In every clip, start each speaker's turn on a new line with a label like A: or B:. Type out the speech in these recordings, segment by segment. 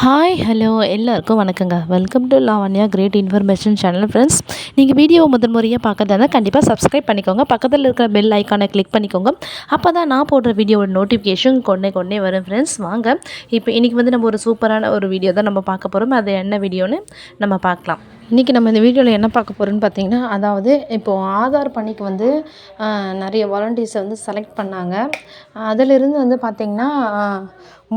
A: Hi hello எல்லாருக்கும் வணக்கங்க. Welcome to Lavanya great information channel. Friends, நீங்கள் வீடியோவை முதல் முறையாக பார்க்கறதா இருந்தால் கண்டிப்பாக சப்ஸ்கிரைப் பண்ணிக்கோங்க. பக்கத்தில் இருக்கிற பெல் ஐக்கானை கிளிக் பண்ணிக்கோங்க. அப்போ தான் நான் போடுற வீடியோட நோட்டிஃபிகேஷன் கொண்டே வரும். ஃப்ரெண்ட்ஸ், வாங்க இப்போ இன்றைக்கி வந்து நம்ம ஒரு சூப்பரான ஒரு வீடியோ தான் நம்ம பார்க்க போகிறோம். அது என்ன வீடியோன்னு நம்ம பார்க்கலாம். இன்றைக்கி நம்ம இந்த வீடியோவில் என்ன பார்க்க போகிறோன்னு பார்த்தீங்கன்னா, அதாவது இப்போது ஆதார் பணிக்கு வந்து நிறைய வாலண்டியர்ஸை வந்து செலக்ட் பண்ணாங்க. அதிலிருந்து வந்து பார்த்திங்கன்னா,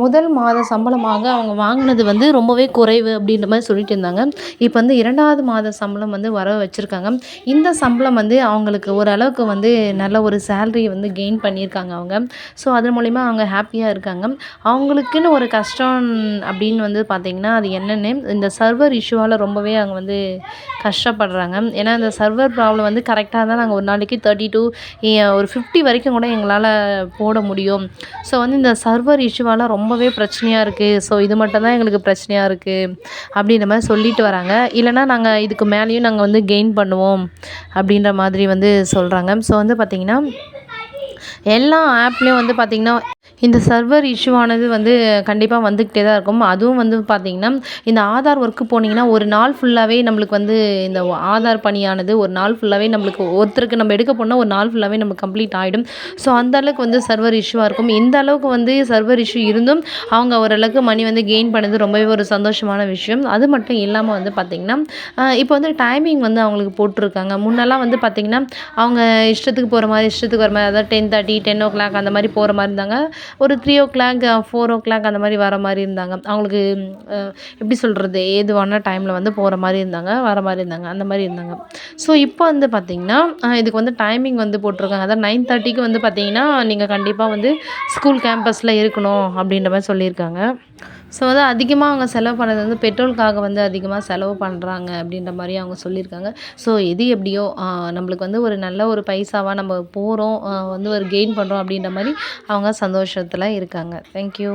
A: முதல் மாத சம்பளமாக அவங்க வாங்கினது வந்து ரொம்பவே குறைவு அப்படின்ற மாதிரி சொல்லிட்டு இருந்தாங்க. இப்போ வந்து 2வது மாத சம்பளம் வந்து வர வச்சுருக்காங்க. இந்த சம்பளம் வந்து அவங்களுக்கு ஓரளவுக்கு வந்து நல்ல ஒரு சேலரி வந்து கெயின் பண்ணியிருக்காங்க அவங்க. ஸோ அதன் மூலிமா அவங்க ஹாப்பியாக இருக்காங்க. அவங்களுக்குன்னு ஒரு கஷ்டம் அப்படின்னு வந்து பார்த்திங்கன்னா, அது என்னென்னு இந்த சர்வர் இஷ்யூவால் ரொம்பவே அவங்க வந்து கஷ்டப்படுறாங்க. ஏன்னா இந்த சர்வர் ப்ராப்ளம் வந்து கரெக்டாக தான் நாங்கள் ஒரு நாளைக்கு 30 to ஒரு 50 வரைக்கும் கூட எங்களால் போட முடியும். ஸோ வந்து இந்த சர்வர் இஷ்யூவால் ரொம்பவே பிரச்சனையாக இருக்குது. ஸோ இது மட்டும் தான் எங்களுக்கு பிரச்சனையாக இருக்குது அப்படின்ற மாதிரி சொல்லிட்டு வராங்க. இல்லைனா நாங்கள் இதுக்கு மேலேயும் நாங்கள் வந்து கெயின் பண்ணுவோம் அப்படின்ற மாதிரி வந்து சொல்கிறாங்க. ஸோ வந்து பார்த்திங்கன்னா, எல்லா ஆப்லேயும் வந்து பார்த்திங்கன்னா இந்த சர்வர் இஷ்யூவானது வந்து கண்டிப்பாக வந்துக்கிட்டே தான் இருக்கும். அதுவும் வந்து பார்த்திங்கன்னா, இந்த ஆதார் ஒர்க்கு போனீங்கன்னா ஒரு நாள் ஃபுல்லாகவே நம்மளுக்கு வந்து இந்த ஆதார் பணியானது ஒரு நாள் ஃபுல்லாகவே நம்மளுக்கு ஒருத்தருக்கு நம்ம எடுக்க போனால் ஒரு நாள் ஃபுல்லாகவே நமக்கு கம்ப்ளீட் ஆகிடும். ஸோ அந்த அளவுக்கு வந்து சர்வர் இஷ்யூவாக இருக்கும். இந்த அளவுக்கு வந்து சர்வர் இஷ்யூ இருந்தும் அவங்க ஓரளவுக்கு மணி வந்து கெயின் பண்ணது ரொம்பவே ஒரு சந்தோஷமான விஷயம். அது மட்டும் இல்லாமல் வந்து பார்த்திங்கன்னா, இப்போ வந்து டைமிங் வந்து அவங்களுக்கு போட்டிருக்காங்க. முன்னெல்லாம் வந்து பார்த்திங்கன்னா, அவங்க இஷ்டத்துக்கு போகிற மாதிரி இஷ்டத்துக்கு வர மாதிரி, அதாவது 10:30 10 அந்த மாதிரி போகிற மாதிரி இருந்தாங்க. ஒரு 3 4 அந்த மாதிரி வர மாதிரி இருந்தாங்க. அவங்களுக்கு எப்படி சொல்கிறது, ஏதுவான டைமில் வந்து போகிற மாதிரி இருந்தாங்க, வர மாதிரி இருந்தாங்க, அந்த மாதிரி இருந்தாங்க. ஸோ இப்போ வந்து பார்த்திங்கன்னா, இதுக்கு வந்து டைமிங் வந்து போட்டிருக்காங்க. அதாவது 9:30க்கு வந்து பார்த்திங்கன்னா, நீங்கள் கண்டிப்பாக வந்து ஸ்கூல் கேம்பஸில் இருக்கணும் அப்படின்ற மாதிரி சொல்லியிருக்காங்க. ஸோ வந்து அதிகமாக அவங்க செலவு பண்ணது வந்து பெட்ரோலுக்காக வந்து அதிகமாக செலவு பண்ணுறாங்க அப்படின்ற மாதிரி அவங்க சொல்லியிருக்காங்க. ஸோ எது எப்படியோ நம்மளுக்கு வந்து ஒரு நல்ல ஒரு பைசாவாக நம்ம போகிறோம், வந்து ஒரு கெயின் பண்ணுறோம் அப்படின்ற மாதிரி அவங்க சந்தோஷத்தில் இருக்காங்க. தேங்க்யூ.